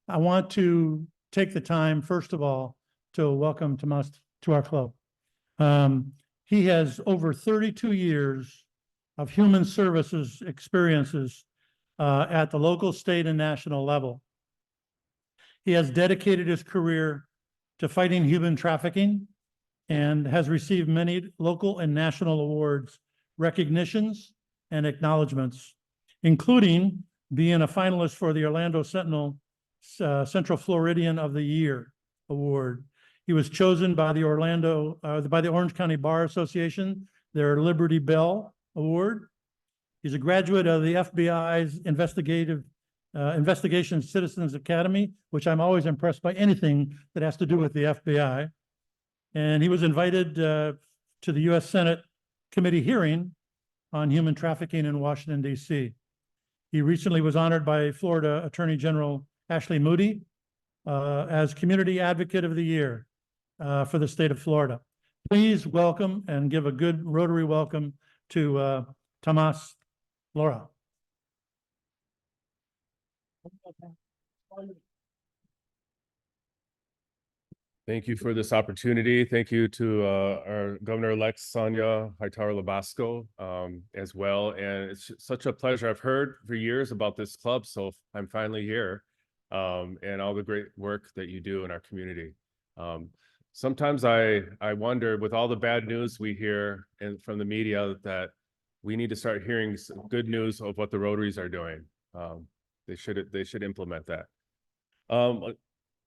I want to take the time, first of all, to welcome Tomas to our club. He has over 32 years of human services experiences at the local, state, and national level. He has dedicated his career to fighting human trafficking and has received many local and national awards, recognitions, and acknowledgments, including being a finalist for the Orlando Sentinel Central Floridian of the Year Award. He was chosen by the Orange County Bar Association, their Liberty Bell Award. He's a graduate of the FBI's Investigation Citizens Academy, which I'm always impressed by anything that has to do with the FBI. And he was invited to the U.S. Senate committee hearing on human trafficking in Washington, D.C. He recently was honored by Florida Attorney General Ashley Moody as Community Advocate of the Year for the state of Florida. Please welcome and give a good Rotary welcome to Tomas Lares. Thank you for this opportunity. Thank you to our Governor-elect Sonia Hightower-Labasco as well. And it's such a pleasure. I've heard for years about this club, so I'm finally here, and all the great work that you do in our community. Sometimes I wonder, with all the bad news we hear from the media, that we need to start hearing some good news of what the Rotaries are doing. They should implement that.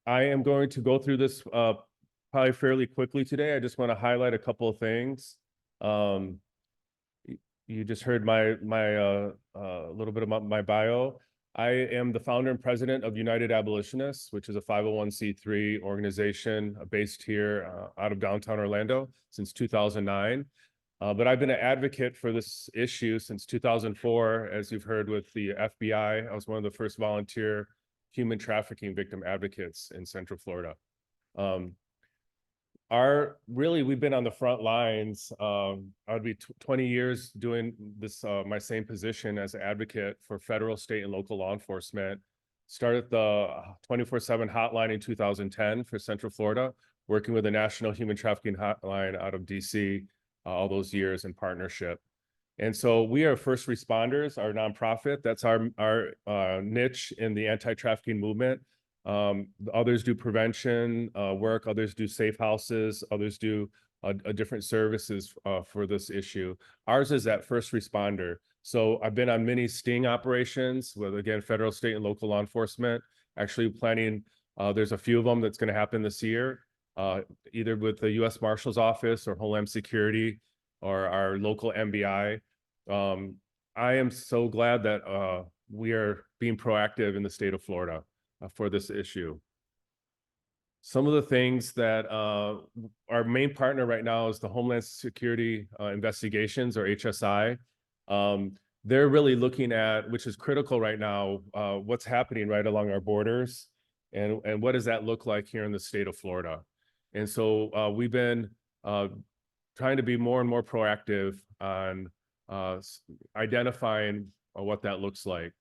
I am going to go through this probably fairly quickly today. I just want to highlight a couple of things. You just heard my little bit about my bio. I am the founder and president of United Abolitionists, which is a 501c3 organization based here out of downtown Orlando since 2009. But I've been an advocate for this issue since 2004, as you've heard with the FBI. I was one of the first volunteer human trafficking victim advocates in Central Florida. We've been on the front lines. I'd be 20 years doing this, my same position as an advocate for federal, state, and local law enforcement. Started the 24/7 hotline in 2010 for Central Florida, working with the National Human Trafficking Hotline out of DC all those years in partnership. And so we are first responders, our nonprofit. That's our niche in the anti-trafficking movement. Others do prevention work, others do safe houses, others do different services for this issue. Ours is that first responder. So I've been on many sting operations with, again, federal, state, and local law enforcement. Actually planning, there's a few of them that's going to happen this year, either with the U.S. Marshal's Office or Homeland Security or our local MBI. I am so glad that we are being proactive in the state of Florida for this issue. Some of the things that our main partner right now is the Homeland Security Investigations, or HSI. They're really looking at, which is critical right now, what's happening right along our borders and what does that look like here in the state of Florida. And so we've been trying to be more and more proactive on identifying what that looks like.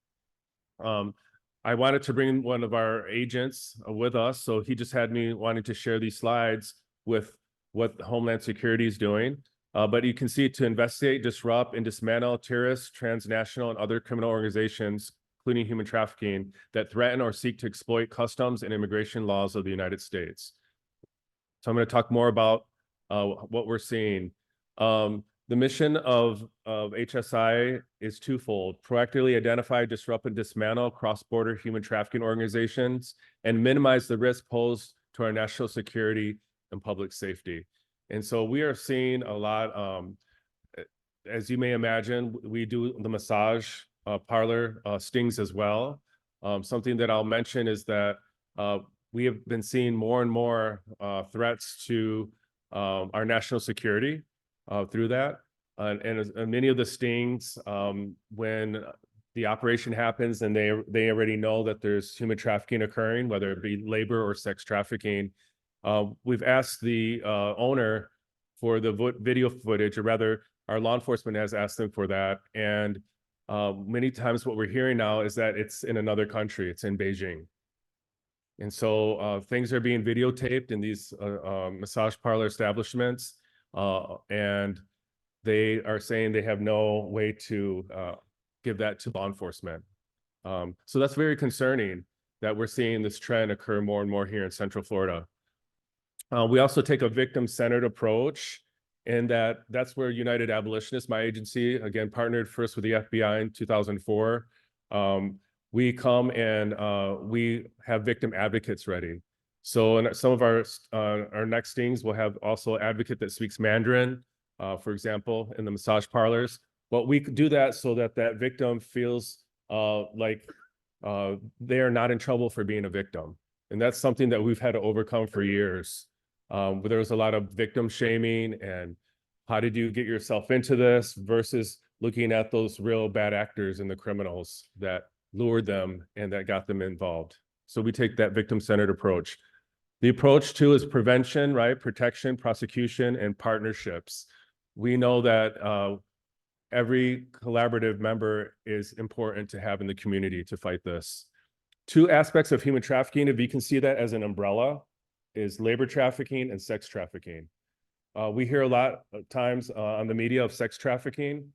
I wanted to bring one of our agents with us, so he just had me wanting to share these slides with what Homeland Security is doing. But you can see, to investigate, disrupt, and dismantle terrorist, transnational, and other criminal organizations, including human trafficking, that threaten or seek to exploit customs and immigration laws of the United States. So I'm going to talk more about what we're seeing. The mission of HSI is twofold: proactively identify, disrupt, and dismantle cross-border human trafficking organizations, and minimize the risk posed to our national security and public safety. And so we are seeing a lot, as you may imagine, we do the massage parlor stings as well. Something that I'll mention is that we have been seeing more and more threats to our national security through that. And many of the stings, when the operation happens and they already know that there's human trafficking occurring, whether it be labor or sex trafficking, we've asked the owner for the video footage, or rather our law enforcement has asked them for that. And many times what we're hearing now is that it's in another country, it's in Beijing. And so things are being videotaped in these massage parlor establishments, and they are saying they have no way to give that to law enforcement. So that's very concerning that we're seeing this trend occur more and more here in Central Florida. We also take a victim-centered approach, and that's where United Abolitionists, my agency, again, partnered first with the FBI in 2004. We come and we have victim advocates ready. So in some of our next things, we'll have also an advocate that speaks Mandarin, for example, in the massage parlors. But we do that so that that victim feels like they are not in trouble for being a victim. And that's something that we've had to overcome for years. There was a lot of victim shaming and how did you get yourself into this versus looking at those real bad actors and the criminals that lured them and that got them involved. So we take that victim-centered approach. The approach too is prevention, right? Protection, prosecution, and partnerships. We know that every collaborative member is important to have in the community to fight this. Two aspects of human trafficking, if you can see that as an umbrella, is labor trafficking and sex trafficking. We hear a lot of times on the media of sex trafficking.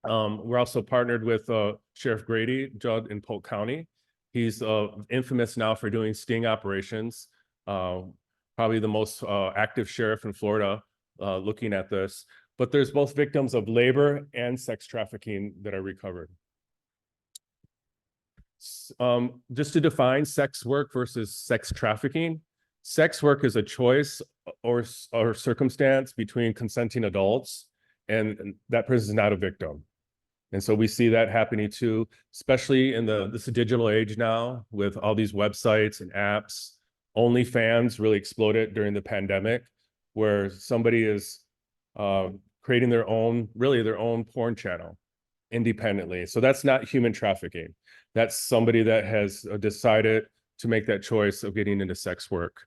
We're also partnered with Sheriff Grady, Judd in Polk County. He's infamous now for doing sting operations, probably the most active sheriff in Florida looking at this. But there's both victims of labor and sex trafficking that are recovered. Just to define sex work versus sex trafficking, sex work is a choice or circumstance between consenting adults, and that person is not a victim. And so we see that happening too, especially in this digital age now with all these websites and apps. OnlyFans really exploded during the pandemic, where somebody is creating their own porn channel independently. So that's not human trafficking. That's somebody that has decided to make that choice of getting into sex work.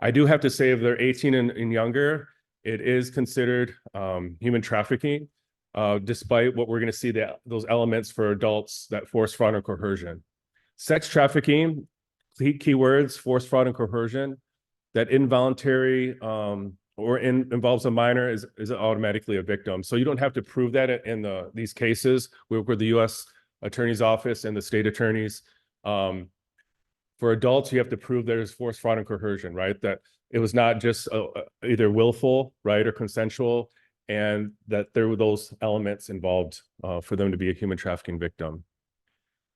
I do have to say, if they're 18 and younger, it is considered human trafficking, despite what we're going to see those elements for adults, that force, fraud, and coercion. Sex trafficking, keywords, force, fraud, and coercion, that involuntary involves a minor is automatically a victim. So you don't have to prove that in these cases where the U.S. Attorney's Office and the state attorneys. For adults, you have to prove there's force, fraud, and coercion, right? That it was not just either willful, right, or consensual, and that there were those elements involved for them to be a human trafficking victim.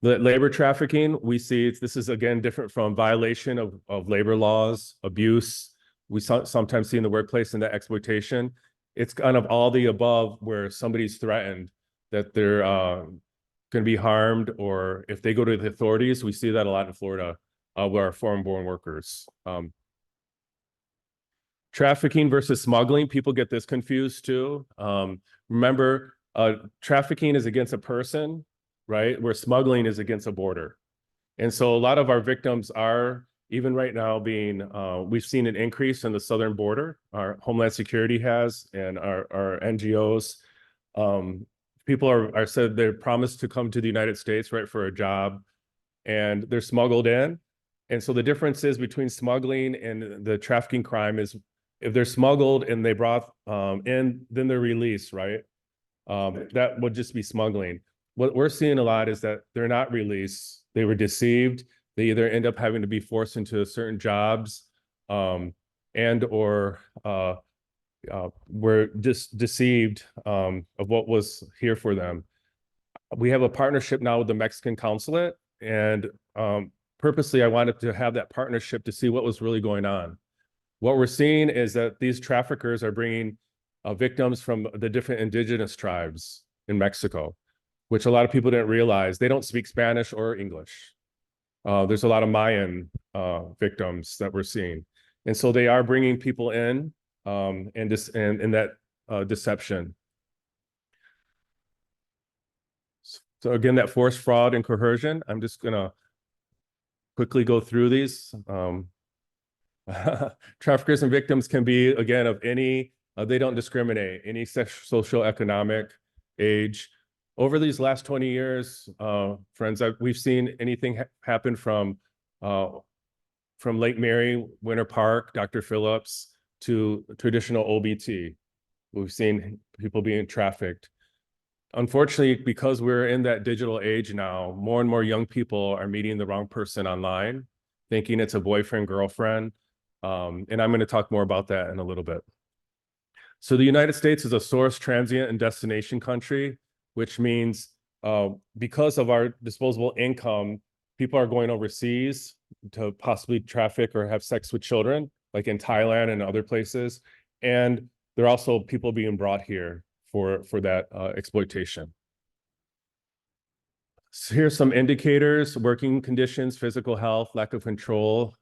The labor trafficking, we see this is again different from violation of labor laws, abuse. We sometimes see in the workplace and the exploitation. It's kind of all the above, where somebody's threatened that they're going to be harmed, or if they go to the authorities. We see that a lot in Florida where our foreign-born workers. Trafficking versus smuggling, people get this confused too. Remember, trafficking is against a person, right? Where smuggling is against a border. And so a lot of our victims are, even right now, we've seen an increase in the southern border. Our Homeland Security has, and our NGOs. People are said they're promised to come to the United States, right, for a job, and they're smuggled in. And so the difference is between smuggling and the trafficking crime is, if they're smuggled and they brought in, then they're released, right? That would just be smuggling. What we're seeing a lot is that they're not released. They were deceived. They either end up having to be forced into certain jobs and or were just deceived of what was here for them. We have a partnership now with the Mexican consulate, and purposely I wanted to have that partnership to see what was really going on. What we're seeing is that these traffickers are bringing victims from the different indigenous tribes in Mexico, which a lot of people didn't realize. They don't speak Spanish or English. There's a lot of Mayan victims that we're seeing. And so they are bringing people in and that deception. So again, that force, fraud, and coercion, I'm just gonna quickly go through these. Traffickers and victims can be, again, of any, they don't discriminate, any social, economic, age. Over these last 20 years, friends, we've seen anything happen from from Lake Mary, Winter Park, Dr. Phillips, to traditional OBT. We've seen people being trafficked. Unfortunately, because we're in that digital age now, more and more young people are meeting the wrong person online, thinking it's a boyfriend, girlfriend. And I'm going to talk more about that in a little bit. So the United States is a source, transient, and destination country, which means because of our disposable income, people are going overseas to possibly traffic or have sex with children, like in Thailand and other places. And there are also people being brought here for that exploitation. So here's some indicators: working conditions, physical health, lack of control.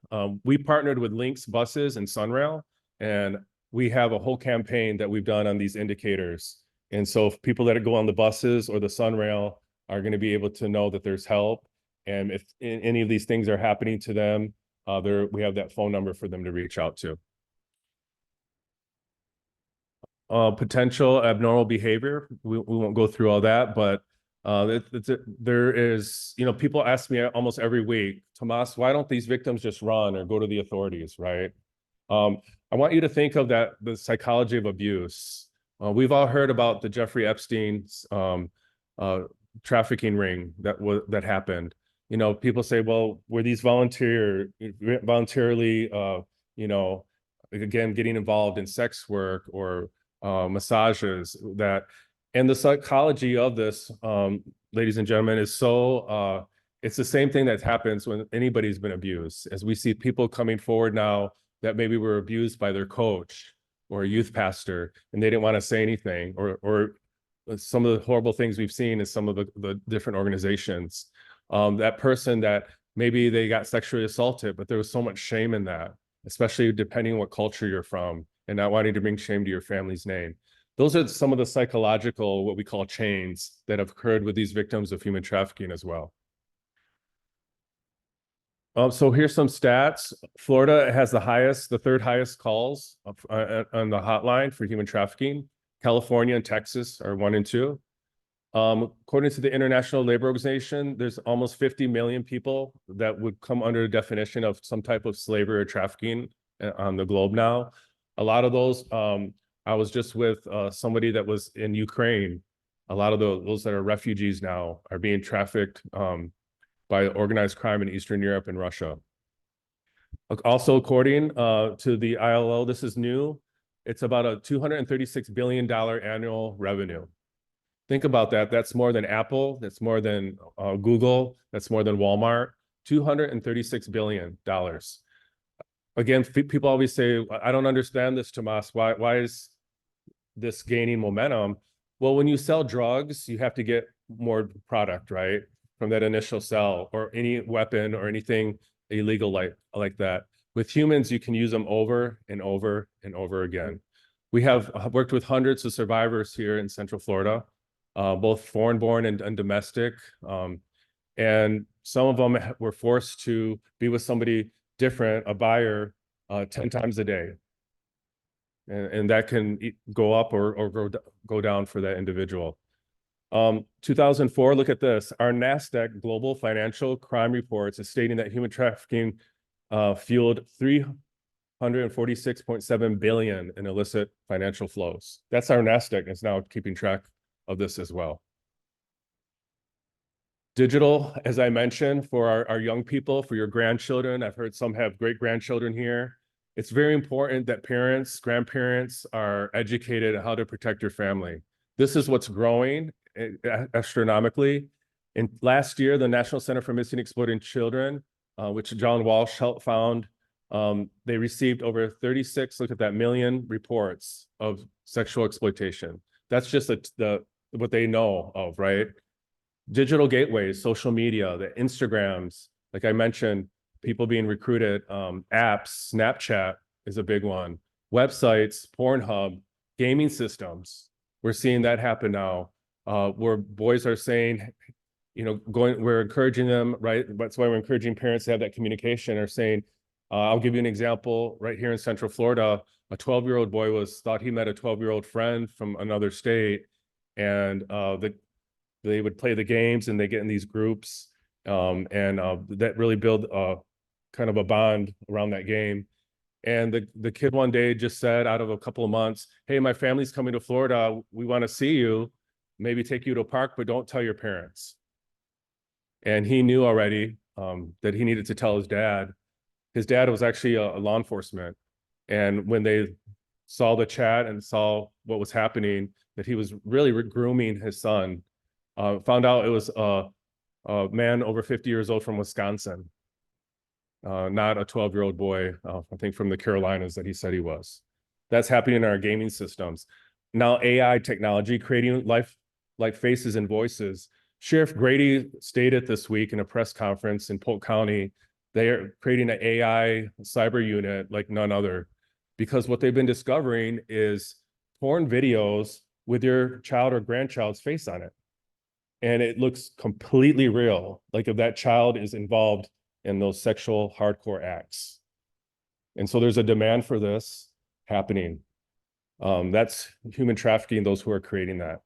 We partnered with Lynx Buses and Sunrail, and we have a whole campaign that we've done on these indicators. And so if people that go on the buses or the Sunrail are going to be able to know that there's help. And if any of these things are happening to them, we have that phone number for them to reach out to. Potential abnormal behavior. We won't go through all that, but there is, people ask me almost every week, Tomas, why don't these victims just run or go to the authorities, right? I want you to think of the psychology of abuse. We've all heard about the Jeffrey Epstein's trafficking ring that happened. People say, well, were these voluntarily, again, getting involved in sex work or massages and the psychology of this, ladies and gentlemen, is so, it's the same thing that happens when anybody's been abused. As we see people coming forward now that maybe were abused by their coach or a youth pastor, and they didn't want to say anything, or some of the horrible things we've seen in some of the different organizations. That person that maybe they got sexually assaulted, but there was so much shame in that, especially depending on what culture you're from, and not wanting to bring shame to your family's name. Those are some of the psychological, what we call chains, that have occurred with these victims of human trafficking as well. So here's some stats. Florida has the third highest calls on the hotline for human trafficking. California and Texas are 1 and 2. According to the International Labor Organization, there's almost 50 million people that would come under the definition of some type of slavery or trafficking on the globe now. A lot of those, I was just with somebody that was in Ukraine. A lot of those that are refugees now are being trafficked by organized crime in Eastern Europe and Russia. Also, according to the ILO, this is new, it's about a $236 billion annual revenue. Think about that. That's more than Apple. That's more than Google. That's more than Walmart. $236 billion. Again, people always say, I don't understand this, Tomas. Why is this gaining momentum? Well, when you sell drugs, you have to get more product, right? From that initial sell, or any weapon or anything illegal like that. With humans, you can use them over and over and over again. We have worked with hundreds of survivors here in Central Florida, both foreign-born and domestic. And some of them were forced to be with somebody different, a buyer, 10 times a day. And that can go up or go down for that individual. 2004, look at this. Our NASDAQ Global Financial Crime Reports is stating that human trafficking fueled $346.7 billion in illicit financial flows. That's our NASDAQ. It's now keeping track of this as well. Digital, as I mentioned, for our young people, for your grandchildren. I've heard some have great-grandchildren here. It's very important that parents, grandparents are educated on how to protect your family. This is what's growing astronomically. In last year, the National Center for Missing and Exploited Children, which John Walsh helped found, they received over 36, look at that, million reports of sexual exploitation. That's just what they know of, right? Digital gateways, social media, the Instagrams, like I mentioned, people being recruited, apps, Snapchat is a big one, websites, Pornhub, gaming systems. We're seeing that happen now, where boys are saying, we're encouraging them, right? That's why we're encouraging parents to have that communication, or saying, I'll give you an example right here in Central Florida. A 12-year-old boy thought he met a 12-year-old friend from another state, and they would play the games and they get in these groups, and that really build kind of a bond around that game. And the kid one day just said, out of a couple of months, "Hey, my family's coming to Florida. We want to see you, maybe take you to a park, but don't tell your parents." And he knew already that he needed to tell his dad. His dad was actually a law enforcement. And when they saw the chat and saw what was happening, that he was really grooming his son, found out it was a man over 50 years old from Wisconsin, not a 12-year-old boy, I think from the Carolinas that he said he was. That's happening in our gaming systems. Now AI technology creating like faces and voices. Sheriff Grady stated this week in a press conference in Polk County, they are creating an AI cyber unit like none other, because what they've been discovering is porn videos with your child or grandchild's face on it. And it looks completely real, like if that child is involved in those sexual hardcore acts. And so there's a demand for this happening. That's human trafficking, those who are creating that.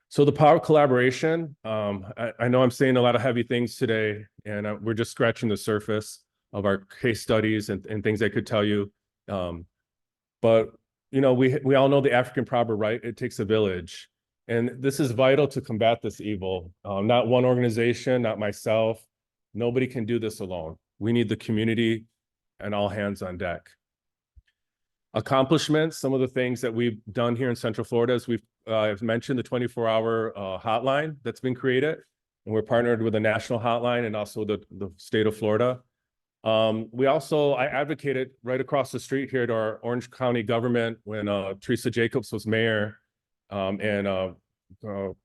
So the power of collaboration, I know I'm saying a lot of heavy things today, and we're just scratching the surface of our case studies and things I could tell you. But you know, we all know the African proverb, right? It takes a village. And this is vital to combat this evil. Not one organization, not myself. Nobody can do this alone. We need the community and all hands on deck. Accomplishments, some of the things that we've done here in Central Florida is I've mentioned the 24-hour hotline that's been created, and we're partnered with a national hotline and also the state of Florida. I advocated right across the street here to our Orange County government when Teresa Jacobs was mayor, and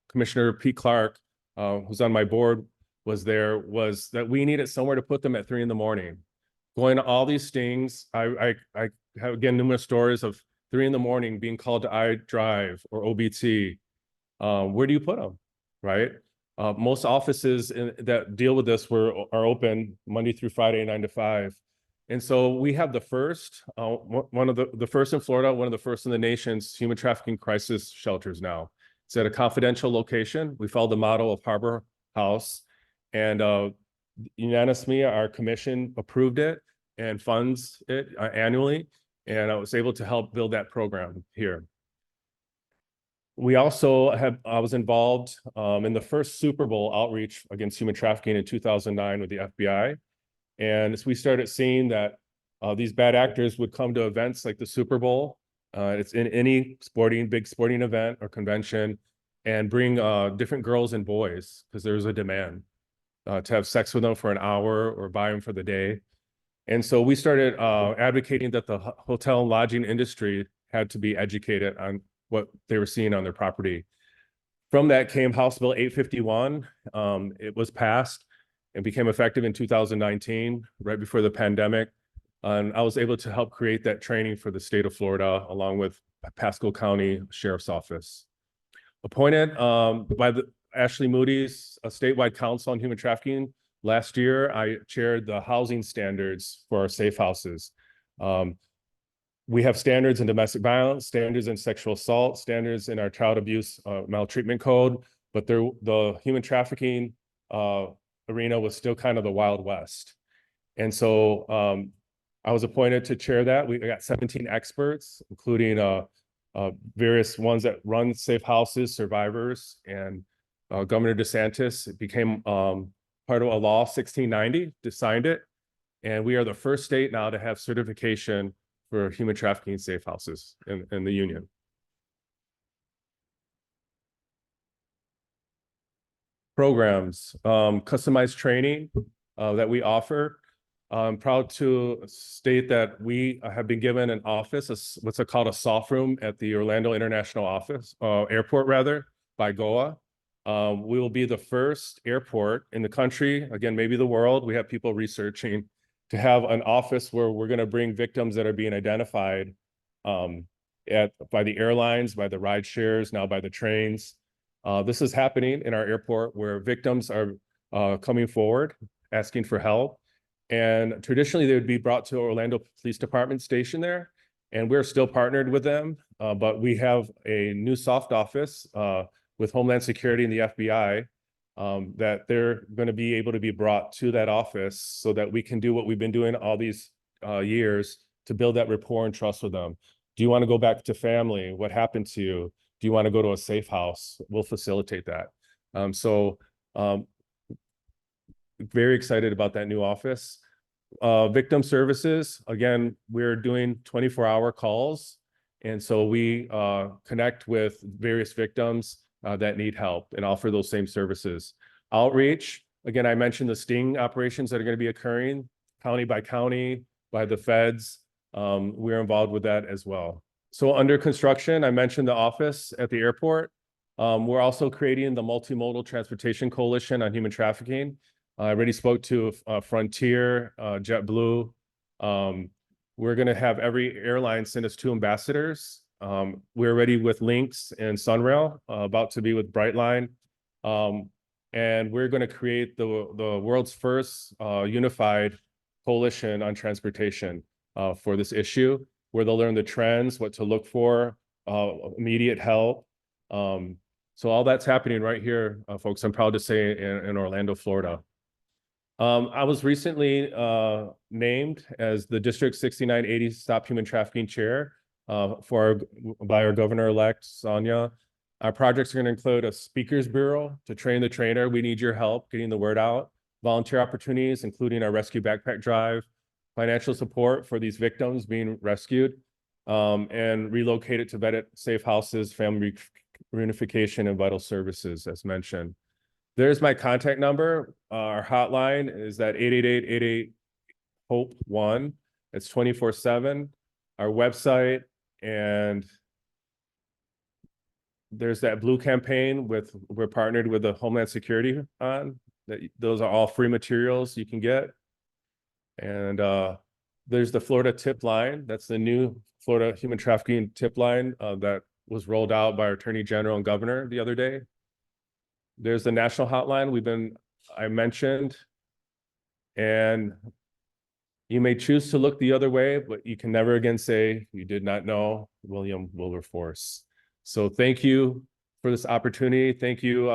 Commissioner Pete Clark, who's on my board, was that we needed somewhere to put them at 3 a.m. Going to all these stings, I have, again, numerous stories of 3 a.m. being called to iDrive or OBT. Where do you put them, right? Most offices that deal with this are open Monday through Friday, 9 to 5. And so we have the first, one of the first in Florida, one of the first in the nation's human trafficking crisis shelters now. It's at a confidential location. We followed the model of Harbor House, and unanimously, our commission approved it and funds it annually. And I was able to help build that program here. We also I was involved in the first Super Bowl outreach against human trafficking in 2009 with the FBI. And as we started seeing that these bad actors would come to events like the Super Bowl, it's in any big sporting event or convention, and bring different girls and boys, because there was a demand to have sex with them for an hour or buy them for the day. And so we started advocating that the hotel and lodging industry had to be educated on what they were seeing on their property. From that came House Bill 851. It was passed and became effective in 2019, right before the pandemic. And I was able to help create that training for the state of Florida, along with Pasco County Sheriff's Office. Appointed by Ashley Moody's, a statewide council on human trafficking. Last year, I chaired the housing standards for our safe houses. We have standards in domestic violence, standards in sexual assault, standards in our child abuse maltreatment code, but the human trafficking arena was still kind of the Wild West. And so I was appointed to chair that. We got 17 experts, including various ones that run safe houses, survivors, and Governor DeSantis became part of a law 1690, signed it. And we are the first state now to have certification for human trafficking safe houses in the union. Programs, customized training that we offer. I'm proud to state that we have been given an office, what's called a soft room at the Orlando International Airport, by GOA. We will be the first airport in the country, again, maybe the world. We have people researching to have an office where we're going to bring victims that are being identified by the airlines, by the ride shares, now by the trains. This is happening in our airport where victims are coming forward, asking for help. And traditionally, they would be brought to Orlando Police Department station there. And we're still partnered with them, but we have a new soft office with Homeland Security and the FBI that they're going to be able to be brought to that office so that we can do what we've been doing all these years to build that rapport and trust with them. Do you want to go back to family? What happened to you? Do you want to go to a safe house? We'll facilitate that. Very excited about that new office. Victim services, again, we're doing 24-hour calls. And so we connect with various victims that need help and offer those same services. Outreach, again, I mentioned the sting operations that are going to be occurring county by county, by the feds. We're involved with that as well. So under construction, I mentioned the office at the airport. We're also creating the Multimodal Transportation Coalition on Human Trafficking. I already spoke to Frontier, JetBlue. We're going to have every airline send us 2 ambassadors. We're already with Lynx and Sunrail, about to be with Brightline. And we're going to create the world's first unified coalition on transportation for this issue, where they'll learn the trends, what to look for, immediate help. So all that's happening right here, folks, I'm proud to say, in Orlando, Florida. I was recently named as the District 6980 Stop Human Trafficking Chair by our Governor-elect, Sonia. Our projects are going to include a speakers bureau to train the trainer. We need your help getting the word out. Volunteer opportunities, including our rescue backpack drive, financial support for these victims being rescued, and relocated to vetted safe houses, family reunification, and vital services, as mentioned. There's my contact number. Our hotline is that 888-88-HOPE-1. It's 24/7. Our website, and there's that blue campaign we're partnered with the Homeland Security on. Those are all free materials you can get. And there's the Florida tip line. That's the new Florida human trafficking tip line that was rolled out by our Attorney General and Governor the other day. There's the national hotline I mentioned, and you may choose to look the other way, but you can never again say you did not know. William Wilberforce. So thank you for this opportunity. Thank you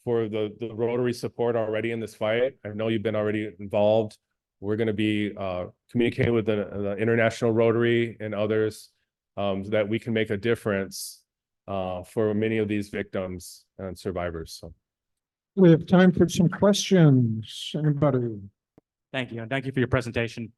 for the Rotary support already in this fight. I know you've been already involved. We're going to be communicating with the International Rotary and others so that we can make a difference for many of these victims and survivors. So we have time for some questions. Anybody? Thank you. And thank you for your presentation.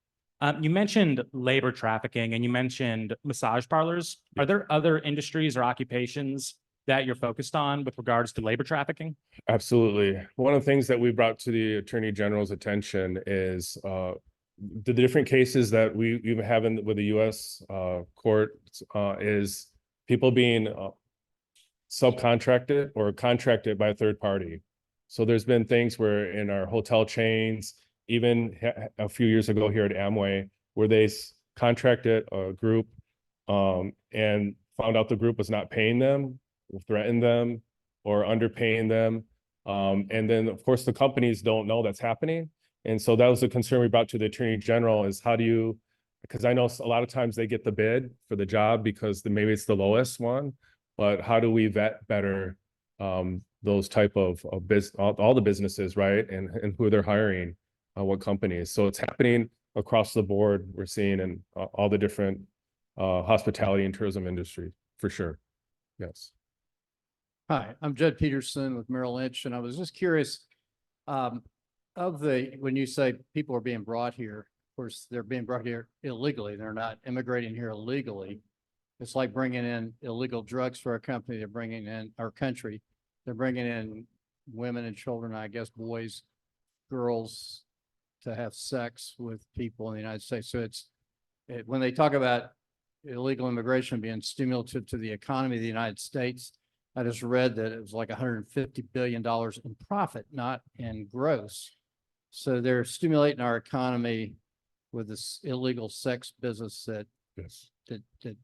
You mentioned labor trafficking and you mentioned massage parlors. Are there other industries or occupations that you're focused on with regards to labor trafficking? Absolutely. One of the things that we brought to the Attorney General's attention is the different cases that we even have with the U.S. court is people being subcontracted or contracted by a third party. So there's been things where in our hotel chains, even a few years ago here at Amway, where they contracted a group and found out the group was not paying them, threatened them, or underpaying them. And then, of course, the companies don't know that's happening. And so that was a concern we brought to the Attorney General is how do you, because I know a lot of times they get the bid for the job because maybe it's the lowest one, but how do we vet better those type of all the businesses, right? And who they're hiring, what companies. So it's happening across the board. We're seeing in all the different hospitality and tourism industry, for sure. Yes. Hi, I'm Judd Peterson with Merrill Lynch, and I was just curious, when you say people are being brought here, of course, they're being brought here illegally. They're not immigrating here illegally. It's like bringing in illegal drugs for our company. They're bringing in our country. They're bringing in women and children, I guess, boys, girls, to have sex with people in the United States. So when they talk about illegal immigration being stimulative to the economy of the United States, I just read that it was like $150 billion in profit, not in gross. So they're stimulating our economy with this illegal sex business that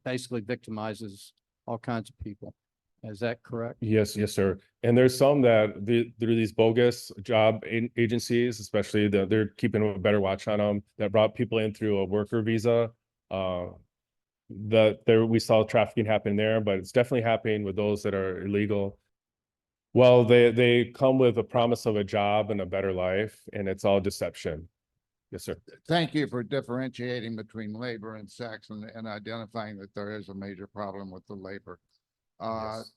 basically victimizes all kinds of people. Is that correct? Yes, sir. And there's some that through these bogus job agencies, especially they're keeping a better watch on them, that brought people in through a worker visa. We saw trafficking happen there, but it's definitely happening with those that are illegal. Well, they come with a promise of a job and a better life, and it's all deception. Yes, sir. Thank you for differentiating between labor and sex and identifying that there is a major problem with the labor. Yes.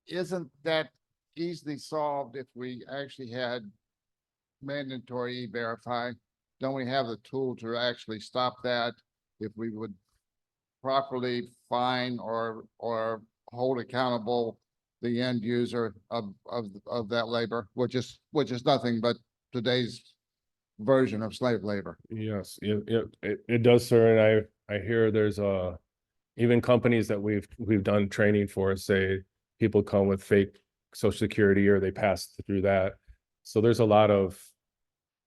Isn't that easily solved if we actually had mandatory E-Verify? Don't we have the tool to actually stop that if we would properly fine or hold accountable the end user of that labor, which is nothing but today's version of slave labor? Yes, it does, sir. And I hear there's even companies that we've done training for say people come with fake social security or they pass through that. So there's a lot of,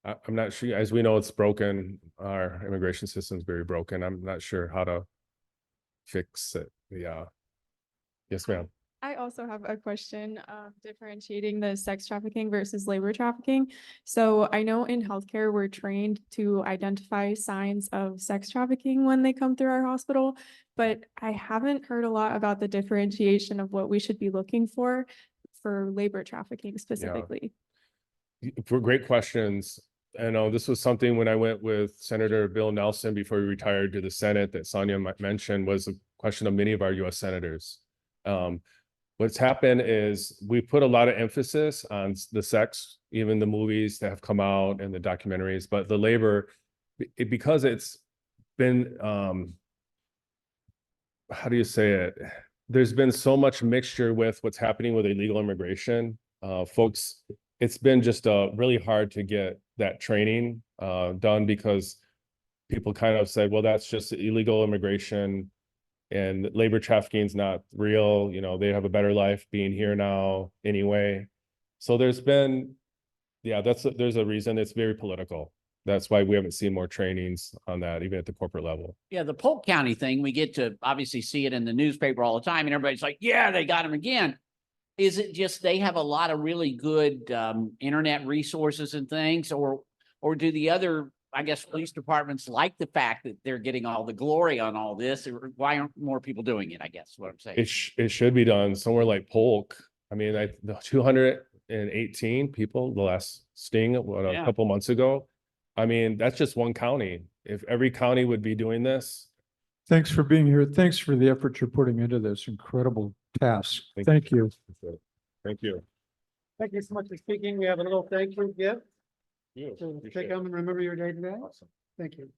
I'm not sure, as we know, it's broken. Our immigration system is very broken. I'm not sure how to fix it. Yeah. Yes, ma'am. I also have a question, differentiating the sex trafficking versus labor trafficking. So I know in healthcare, we're trained to identify signs of sex trafficking when they come through our hospital, but I haven't heard a lot about the differentiation of what we should be looking for labor trafficking specifically. For great questions. I know this was something when I went with Senator Bill Nelson before he retired to the Senate that Sonia mentioned was a question of many of our US senators. What's happened is we put a lot of emphasis on the sex, even the movies that have come out and the documentaries, but the labor, because it's been, how do you say it? There's been so much mixture with what's happening with illegal immigration. Folks, it's been just really hard to get that training done because people kind of said, well, that's just illegal immigration. And labor trafficking is not real, you know, they have a better life being here now anyway. So there's been, yeah, there's a reason. It's very political. That's why we haven't seen more trainings on that, even at the corporate level. Yeah, the Polk County thing, we get to obviously see it in the newspaper all the time, and everybody's like, yeah, they got him again. Is it just they have a lot of really good internet resources and things, or do the other, I guess, police departments like the fact that they're getting all the glory on all this? Or why aren't more people doing it? I guess is what I'm saying. It should be done somewhere like Polk. I mean, the 218 people, the last sting a Yeah. couple months ago. I mean, that's just one county. If every county would be doing this. Thanks for being here. Thanks for the effort you're putting into this incredible task. Thank you. Thank you. Thank you so much for speaking. We have a little thank you gift. You. So Appreciate take it. them and remember your day today. Awesome. Thank you.